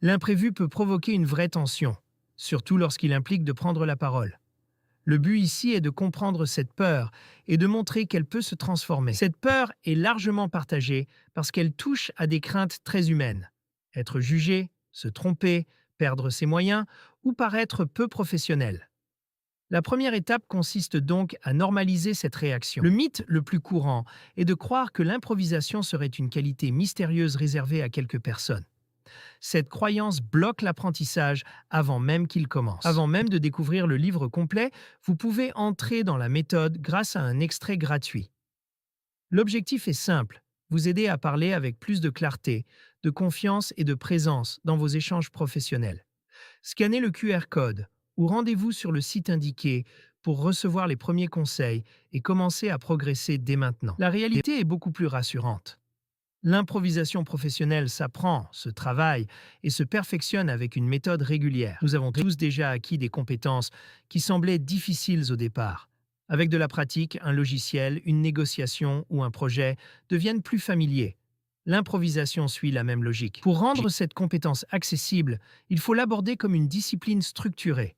L'imprévu peut provoquer une vraie tension, surtout lorsqu'il implique de prendre la parole. Le but ici est de comprendre cette peur et de montrer qu'elle peut se transformer. Cette peur est largement partagée parce qu'elle touche à des craintes très humaines. Être jugé, se tromper, perdre ses moyens ou paraître peu professionnel. La première étape consiste donc à normaliser cette réaction. Le mythe le plus courant est de croire que l'improvisation serait une qualité mystérieuse réservée à quelques personnes. Cette croyance bloque l'apprentissage avant même qu'il commence. Avant même de découvrir le livre complet, vous pouvez entrer dans la méthode grâce à un extrait gratuit. L'objectif est simple, vous aider à parler avec plus de clarté, de confiance et de présence dans vos échanges professionnels. Scannez le QR code ou rendez-vous sur le site indiqué pour recevoir les premiers conseils et commencer à progresser dès maintenant. La réalité est beaucoup plus rassurante. L'improvisation professionnelle s'apprend, se travaille et se perfectionne avec une méthode régulière. Nous avons tous déjà acquis des compétences qui semblaient difficiles au départ. Avec de la pratique, un logiciel, une négociation ou un projet deviennent plus familiers. L'improvisation suit la même logique. Pour rendre cette compétence accessible, il faut l'aborder comme une discipline structurée.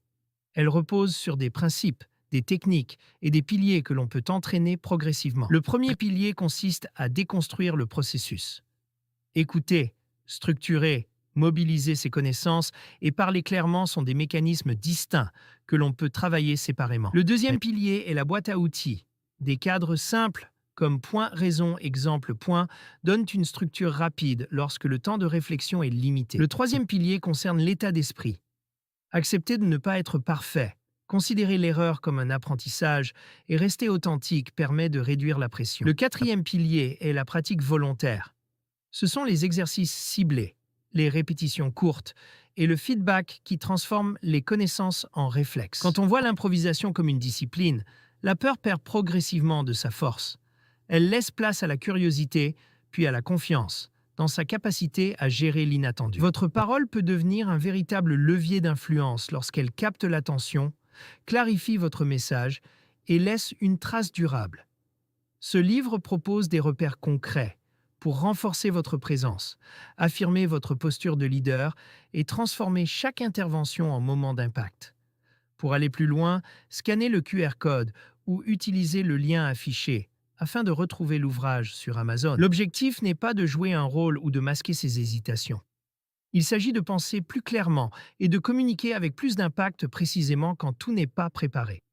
Elle repose sur des principes, des techniques et des piliers que l'on peut entraîner progressivement. Le premier pilier consiste à déconstruire le processus. Écouter, structurer, mobiliser ses connaissances et parler clairement sont des mécanismes distincts que l'on peut travailler séparément. Le deuxième pilier est la boîte à outils. Des cadres simples, comme point, raison, exemple, point, donnent une structure rapide lorsque le temps de réflexion est limité. Le troisième pilier concerne l'état d'esprit. Accepter de ne pas être parfait, considérer l'erreur comme un apprentissage et rester authentique permet de réduire la pression. Le quatrième pilier est la pratique volontaire. Ce sont les exercices ciblés, les répétitions courtes et le feedback qui transforment les connaissances en réflexes. Quand on voit l'improvisation comme une discipline, la peur perd progressivement de sa force. Elle laisse place à la curiosité, puis à la confiance, dans sa capacité à gérer l'inattendu. Votre parole peut devenir un véritable levier d'influence lorsqu'elle capte l'attention, clarifie votre message et laisse une trace durable. Ce livre propose des repères concrets pour renforcer votre présence, affirmer votre posture de leader et transformer chaque intervention en moment d'impact. Pour aller plus loin, scannez le QR code ou utilisez le lien affiché afin de retrouver l'ouvrage sur Amazon. L'objectif n'est pas de jouer un rôle ou de masquer ses hésitations. Il s'agit de penser plus clairement et de communiquer avec plus d'impact précisément quand tout n'est pas préparé.